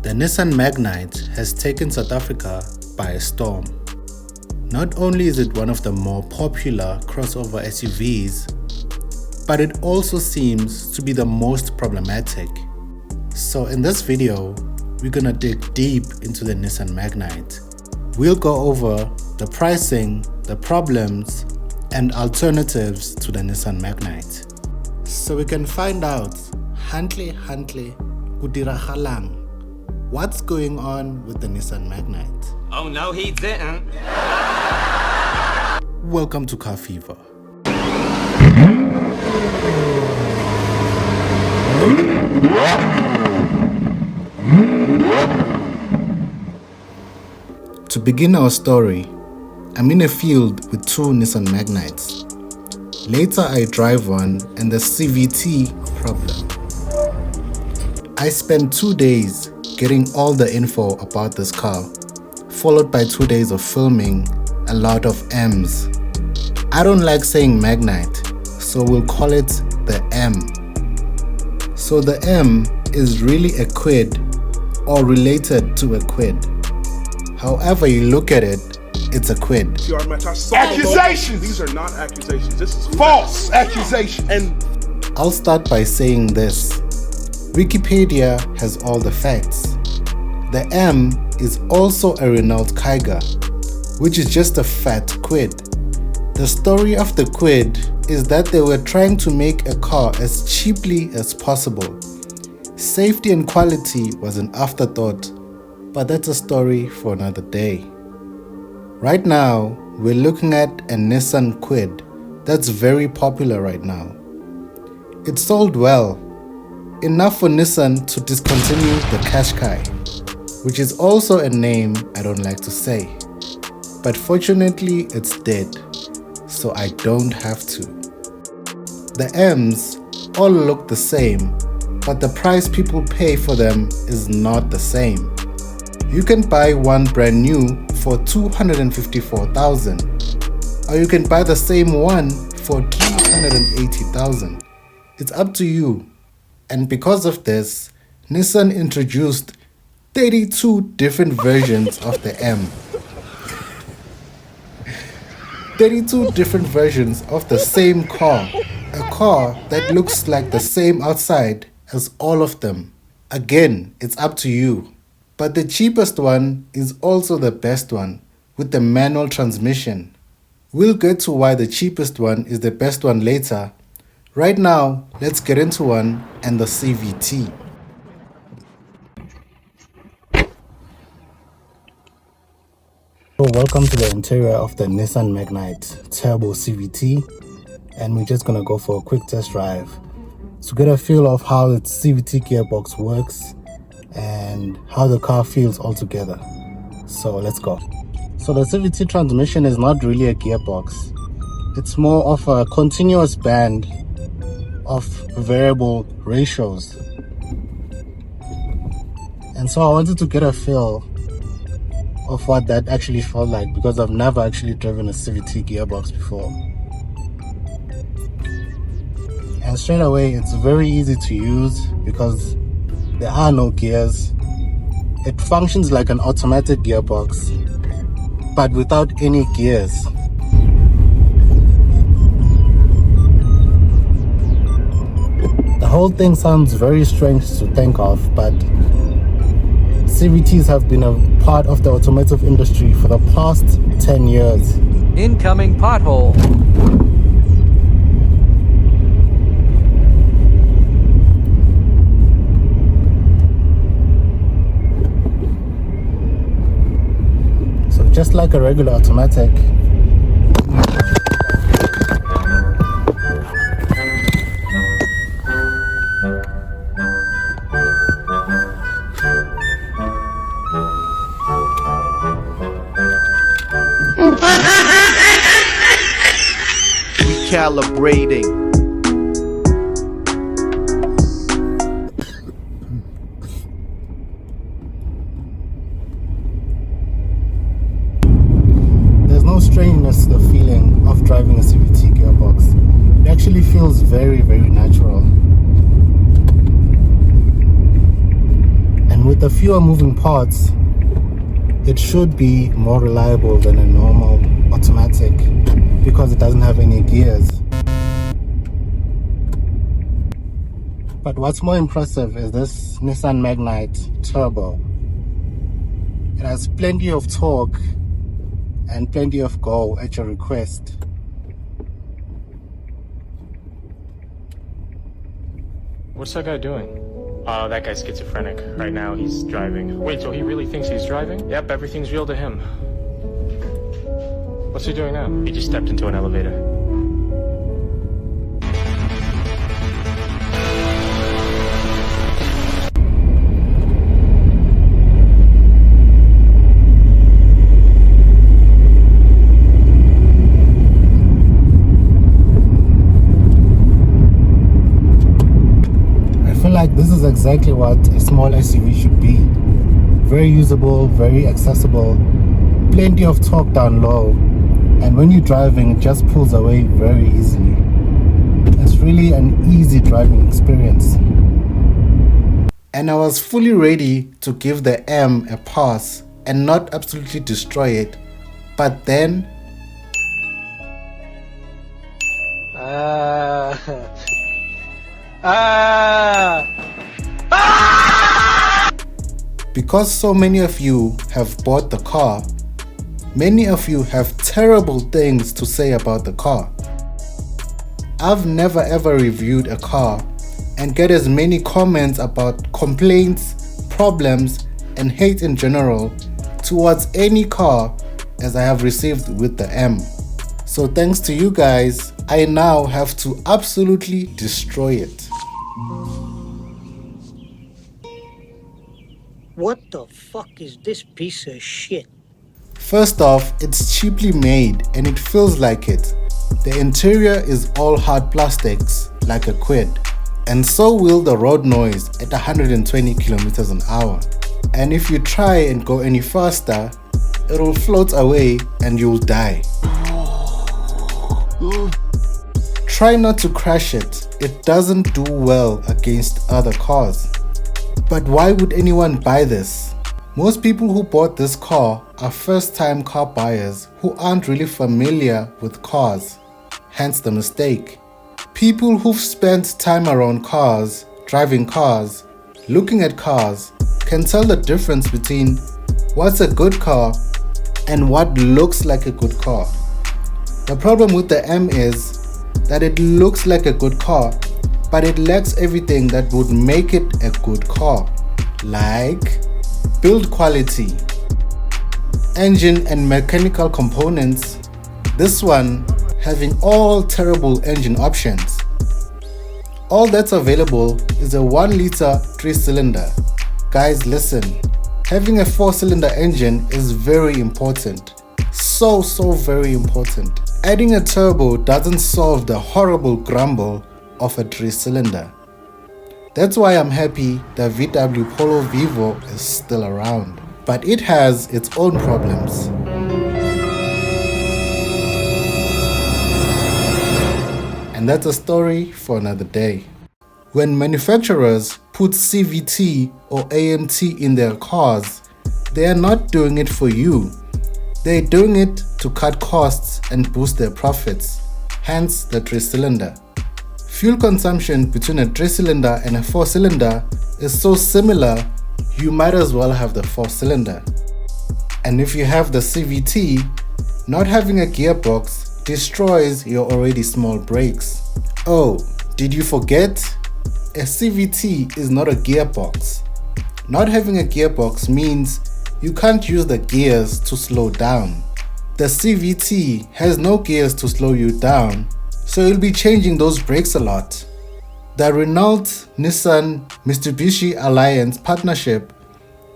The Nissan Magnite has taken South Africa by a storm. Not only is it one of the more popular crossover SUVs, but it also seems to be the most problematic. So in this video, we're gonna dig deep into the Nissan Magnite. We'll go over the pricing, the problems, and alternatives to the Nissan Magnite. So we can find out, hantle kudiragalang, what's going on with the Nissan Magnite. Oh no, he didn't. Welcome to Car Fever. To begin our story, I'm in a field with two Nissan Magnites. Later I drive one and the CVT problem. I spent 2 days getting all the info about this car, followed by 2 days of filming a lot of M's. I don't like saying Magnite, so we'll call it the M. So the M is really a quid or related to a quid. However you look at it, it's a quid. Accusations! These are not accusations. This is false accusations. And I'll start by saying this. Wikipedia has all the facts. The M is also a Renault Kiger, which is just a fat quid. The story of the quid is that they were trying to make a car as cheaply as possible. Safety and quality was an afterthought, but that's a story for another day. Right now, we're looking at a Nissan Quid that's very popular right now. It sold well, enough for Nissan to discontinue the Qashqai, which is also a name I don't like to say. But fortunately, it's dead, so I don't have to. The M's all look the same, but the price people pay for them is not the same. You can buy one brand new for 254,000, or you can buy the same one for 380,000. It's up to you. And because of this, Nissan introduced 32 different versions of the M. 32 different versions of the same car. A car that looks like the same outside as all of them. Again, it's up to you. But the cheapest one is also the best one, with the manual transmission. We'll get to why the cheapest one is the best one later. Right now, let's get into one and the CVT. So welcome to the interior of the Nissan Magnite Turbo CVT, and we're just gonna go for a quick test drive to get a feel of how the CVT gearbox works and how the car feels altogether. So let's go. So the CVT transmission is not really a gearbox. It's more of a continuous band of variable ratios. And so I wanted to get a feel of what that actually felt like, because I've never actually driven a CVT gearbox before. And straight away, it's very easy to use because there are no gears. It functions like an automatic gearbox, but without any gears. The whole thing sounds very strange to think of, but CVTs have been a part of the automotive industry for the past 10 years. Incoming pothole. Just like a regular automatic, recalibrating. strangeness to the feeling of driving a CVT gearbox. It actually feels very, very natural. And and with the fewer moving parts, it should be more reliable than a normal automatic because it doesn't have any gears. But what's more impressive is this Nissan Magnite Turbo. It has plenty of torque and plenty of go at your request. What's that guy doing? Oh, that guy's schizophrenic. Right now, he's driving. Wait, so he really thinks he's driving? Yep, everything's real to him. What's he doing now? He just stepped into an elevator. Like this is exactly what a small SUV should be. Very usable, very accessible, plenty of torque down low, and when you're driving it just pulls away very easily. It's really an easy driving experience. And I was fully ready to give the M a pass and not absolutely destroy it, but then because so many of you have bought the car, many of you have terrible things to say about the car. I've never ever reviewed a car and get as many comments about complaints, problems, and hate in general towards any car as I have received with the M. So thanks to you guys, I now have to absolutely destroy it. What the fuck is this piece of shit? First off, it's cheaply made and it feels like it. The interior is all hard plastics, like a quid. And so will the road noise at 120 kilometers an hour. And if you try and go any faster, it will float away and you'll die. Try not to crash it. It doesn't do well against other cars. But why would anyone buy this? Most people who bought this car are first-time car buyers who aren't really familiar with cars, hence the mistake. People who've spent time around cars, driving cars, looking at cars, can tell the difference between what's a good car and what looks like a good car. The problem with the M is that it looks like a good car, but it lacks everything that would make it a good car, like build quality, engine and mechanical components, this one having all terrible engine options. All that's available is a 1-liter 3-cylinder. Guys, listen, having a 4-cylinder engine is very important. So very important. Adding a turbo doesn't solve the horrible grumble of a 3-cylinder. That's why I'm happy the VW Polo Vivo is still around, but it has its own problems. And that's a story for another day. When manufacturers put CVT or AMT in their cars, they are not doing it for you. They're doing it to cut costs and boost their profits, hence the 3-cylinder. Fuel consumption between a 3-cylinder and a 4-cylinder is so similar, you might as well have the 4-cylinder. And if you have the CVT, not having a gearbox destroys your already small brakes. Oh, did you forget? A CVT is not a gearbox. Not having a gearbox means you can't use the gears to slow down. The CVT has no gears to slow you down, so you'll be changing those brakes a lot. The Renault Nissan Mitsubishi Alliance partnership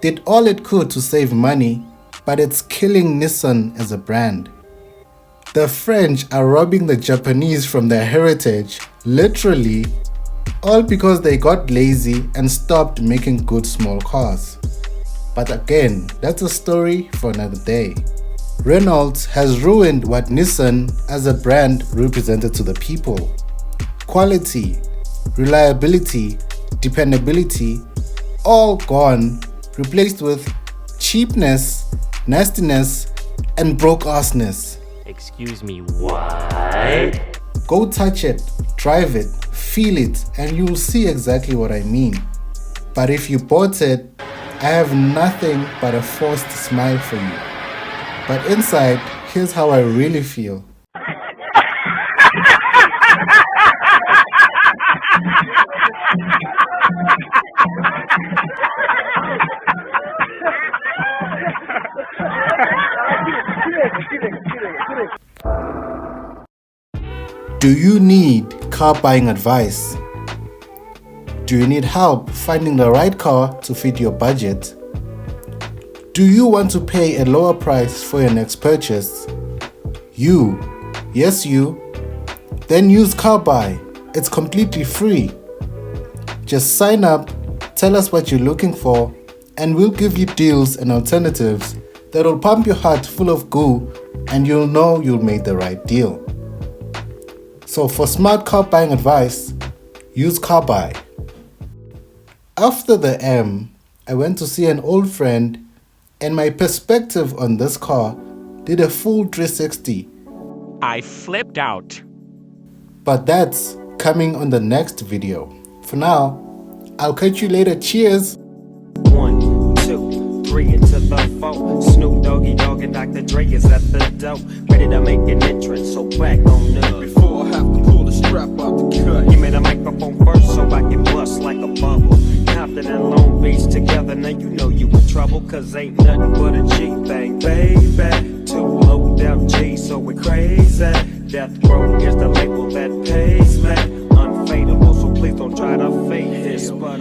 did all it could to save money, but it's killing Nissan as a brand. The French are robbing the Japanese from their heritage, literally, all because they got lazy and stopped making good small cars. But again, that's a story for another day. Renault has ruined what Nissan as a brand represented to the people. Quality, reliability, dependability, all gone replaced with cheapness, nastiness, and broke-assness. Excuse me, what? Go touch it, drive it, feel it, and you'll see exactly what I mean. But if you bought it, I have nothing but a forced smile for you. But inside, here's how I really feel. Do you need car buying advice? Do you need help finding the right car to fit your budget? Do you want to pay a lower price for your next purchase? You, yes you, then use CarBuy. It's completely free. Just sign up, tell us what you're looking for, and we'll give you deals and alternatives that'll pump your heart full of goo, and you'll know you'll make the right deal. So for smart car buying advice, use CarBuy. After the M, I went to see an old friend, and my perspective on this car did a full 360. I flipped out. But that's coming on the next video. For now, I'll catch you later. Cheers! 1, 2, 3 into the 4. Snoop Doggy Dogg and Dr. Dre is at the door, ready to make an entrance. So back on up. Before I have to pull the strap out the cut. Give me the microphone first so I can bust like a bubble. Compton and Long Beach together, now you know you in trouble, cause ain't nothing but a G thing, baby. Too low down G, so we crazy. Death Row is the label that pays me. Unfadable, so please don't try to fake this. But